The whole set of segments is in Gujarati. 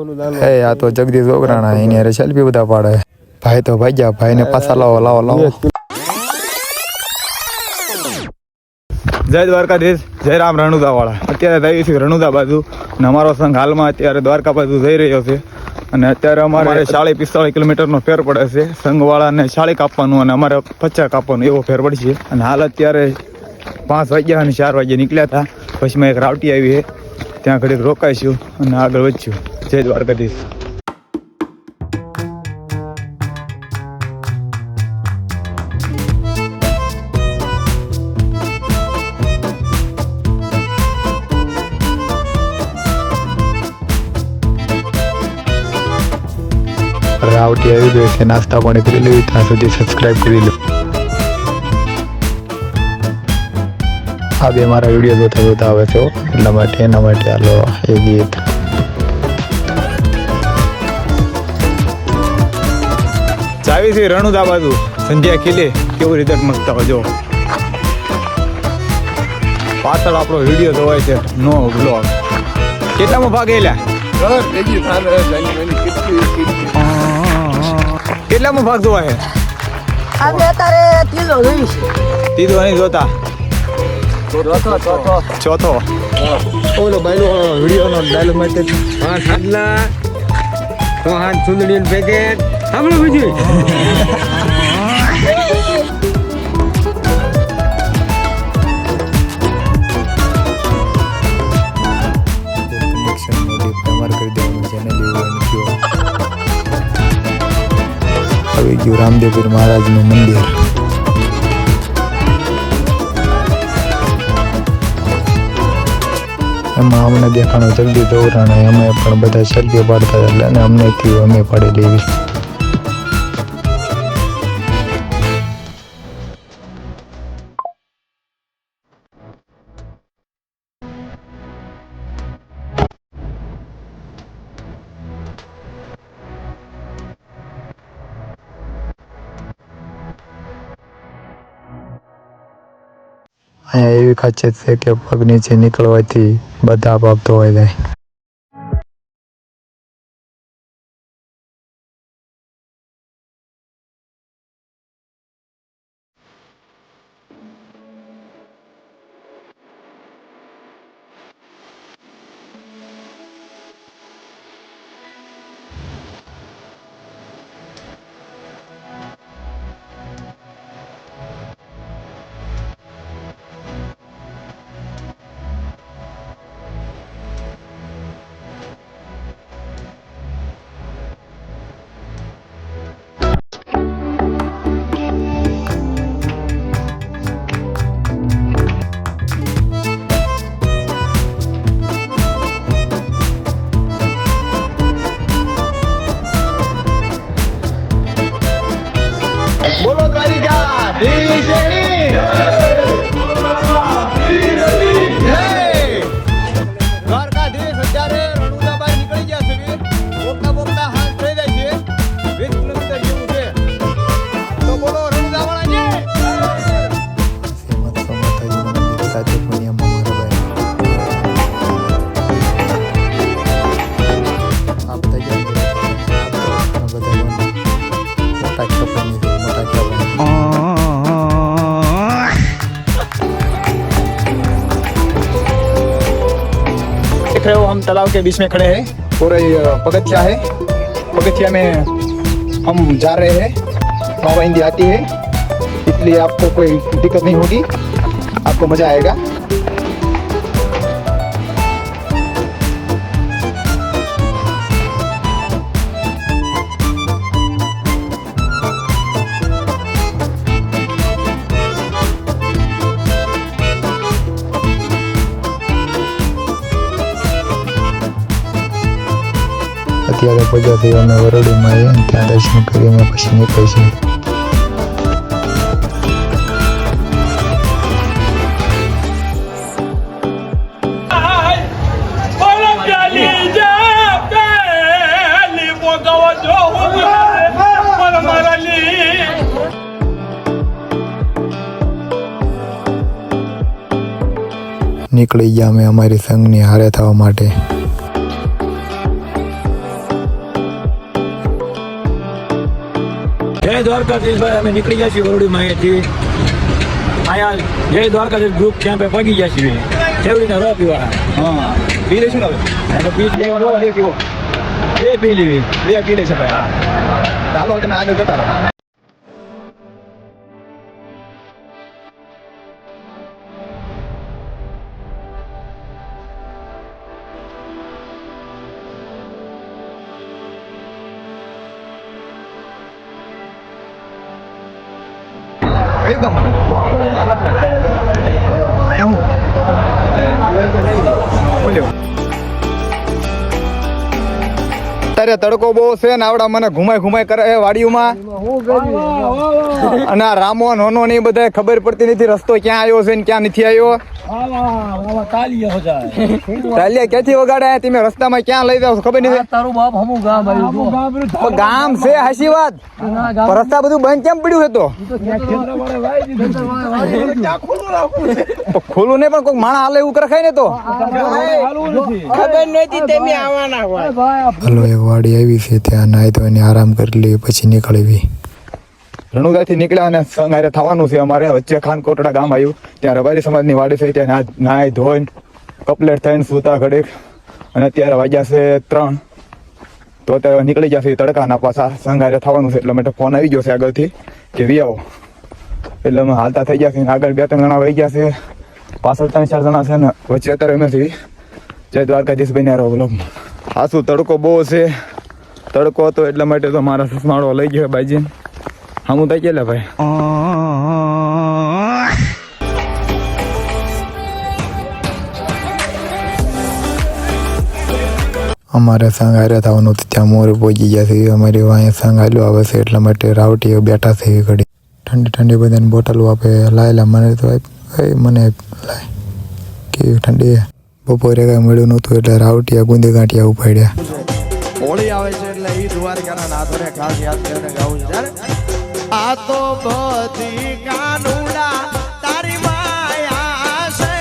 એ આ તો જગદીશ ઓગરાણા એની હારે સેલ્ફી બધા પાડે. ભાઈ તો ભાગ્યા, ભાઈને પાછા લાવો. જય દ્વારકાધીશ, જય રામ રણુદા વાળા. અત્યારે જઈએ છીએ રણુદા બાજુ અને અમારો સંઘ હાલમાં અત્યારે દ્વારકા બાજુ જઈ રહ્યો છે. અને અત્યારે અમારે 40-45 કિલોમીટરનો ફેર પડે છે. સંઘવાળાને 40 કાપવાનું અને અમારે 50 કાપવાનું એવો ફેર પડશે. અને હાલ અત્યારે 5 વાગ્યા અને 4 વાગ્યે નીકળ્યા હતા. પછી મેં એક રાવટી આવી છે, ત્યાં ઘડીક રોકાઈશું અને આગળ વધશું. જય દ્વારકાધીશ. રાવટી આવી ગઈ છે, નાસ્તા પાણી કરી લેવી, ત્યાં સુધી સબસ્ક્રાઈબ કરી લો. આ બે મારા વિડીયો જોતા આવે છે, એના માટે હાલો એ ગીત. ચાવી છે રણુદા બાજુ, સંધ્યા ખીલે કેવું રીતે મસ્તા હોય. જો પાછળ આપણો વિડીયો જોવાય છે, નો બ્લોગ. કેટલામાં ભાગ એલા? કેટલામાં ભાગ જોવા છે? આપણે અત્યારે ત્રીજો જોઈ છે. ત્રીજો નહીં જોતા, ચોથો. ઓલો બાયલો વિડીયોનો ડાયલોગ માટે હાડલા તો હાથ સુંદડીનું પેકેટ સાંભળો બીજું. આવી ગયું રામદેવપુર મહારાજનું મંદિર. એમાં અમને દેખાણો જલ્દી દોરાણે અમે પણ બધા સેલ્ફી પાડતા હતા અને અમને થયું અમે પાડેલી એવી. અહીંયા એવી ખાસિયત છે કે પગ નીચે નીકળવાથી બધા પાપ ધોવાઈ જાય. બોલો દ્વારકાધીશ. અત્યારે રણુદા બહાર નીકળી ગયા છે. બોકતા હાથ થઈ જાય છે. 20 કિલોમીટર જેવું છે. તો બોલો રણુદા વાળા સાથે देख रहे हो हम तालाब के बीच में खड़े हैं और पगथिया है. पगथिया में हम जा रहे हैं. हवा हिंदी आती है इसलिए आपको कोई दिक्कत नहीं होगी, आपको मजा आएगा. અત્યારે પૂજા થઈ અમે વરોડીમાં આવીએ, ત્યાં દર્શન કરી અમે પછી નીકળીશું. નીકળી ગયા અમે અમારી સંઘની હારે થવા માટે. જય દ્વારકાધીશ ભાઈ, અમે નીકળી ગયા છીએ વરોડીમાં અહીંયાથી. અહીંયા જય દ્વારકાધીશ ગ્રુપ કેમ્પે પગી ગયા છીએ. શેવડીના રવા પીવાળા. હા પી લઈશું ને હવે પીસ લેવાનો એ પીવો. એ પી લેવી. બે પી લઈશું ભાઈ. ચાલો તમે આગળ જતા રહો. એકદમ અત્યારે તડકો બહુ છે ને આવડા મને ઘુમાય કરે છે વાડીઓમાં અને આ રામો નોનો ને એ બધા ખબર પડતી નથી રસ્તો ક્યાં આવ્યો છે ને ક્યાં નથી આવ્યો. તાલિયા ક્યાંથી વગાડ્યા તમે રસ્તામાં ક્યાં લઈ જાવ ખબર નથી. તારું બાપ હમું ગામ આવ્યું પણ ગામ છે હાચી વાત પણ રસ્તા બધું બંધ કેમ પડ્યું છે તો ખુલ્લું નહીં પણ કોઈ માણસ હાલે એવું રખાય ને તો ખબર નહોતી તમે આવવાના હોય. હાલો એક વાડી આવી છે ત્યાં નાહી ધોઈને આરામ કરી લઈએ પછી નીકળવી. રણુદાથી નીકળ્યા અને સંગારે થવાનું છે અમારે વચ્ચે ખાનકોટડા ગામ આવ્યું ત્યાં રબારી સમાજની વાડી છે ત્યાં નાહી ધોઈને કપલેટ થઈને સૂતા ઘડીક અને અત્યારે વાગ્યા છે 3 તો અત્યારે નીકળી જશે તડકાના પાછા સંગારે થવાનું છે એટલે માટે ફોન આવી ગયો છે આગળથી કે વી આવો એટલે અમે હાલતા થઈ ગયા છે આગળ 2-3 જણા વહી ગયા છે પાછળ 3-4 જણા છે ને વચ્ચે અત્યારે અમે જય દ્વારકાધીશ ભાઈ રહો બોલો. હા શું તડકો બહુ છે તડકો હતો એટલા માટે તો મારા સસમાળો લઈ ગયો બાઈજીને હમું થઈ ગયેલા ભાઈ. અમારે સંઘારે થવાનું હતું ત્યાં મોર પહોંચી ગયા છે. અમારી અહીંયા સંઘાલો આવે છે એટલા માટે રાવટીઓ બેઠા છે એ ઘડી ઠંડી બધાને બોટલો આપે લાયેલા મને તો મને લાય કેવી ઠંડી બપોરે કાંઈ મળ્યું નહોતું એટલે રાવટીયા ગુંદે ગાંઠિયા ઉપાડ્યા. હોળી આવે છે એટલે ઈ દ્વારકાના નાથોને ખાસ યાદ કરીને ગાવું છે ત્યારે આ તો બધી કાનુડા તારી માયા છે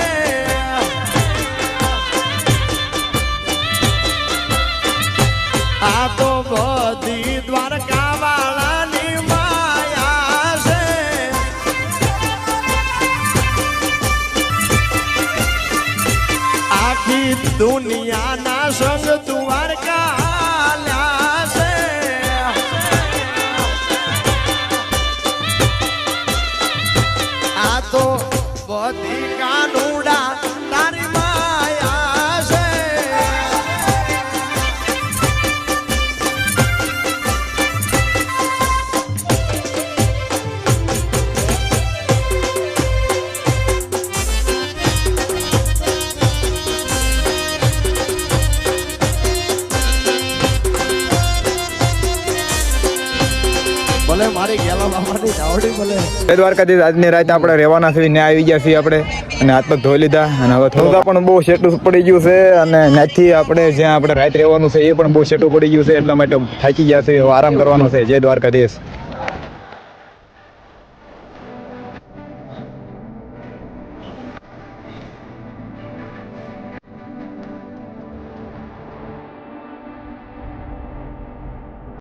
આ તો બધી દ્વારકા વાળાની માયા છે આખી દુનિયાના સંગ દ્વારકા તો બધી કાનુડા તારી માયા છે ભલે મારી ગેલા બાબાની નાવડી ભલે. જય દ્વારકાધીશ આજની રાત આપણે રહેવાના છે ત્યાં આવી ગયા છીએ આપણે અને હાથ પગ ધોઈ લીધા અને હવે થોડું પણ બહુ શેટું પડી ગયું છે અને ત્યાંથી આપણે જ્યાં આપણે રાત રહેવાનું છે એ પણ બહુ શેટું પડી ગયું છે એટલા માટે થાકી ગયા છે આરામ કરવાનો છે. જય દ્વારકાધીશ.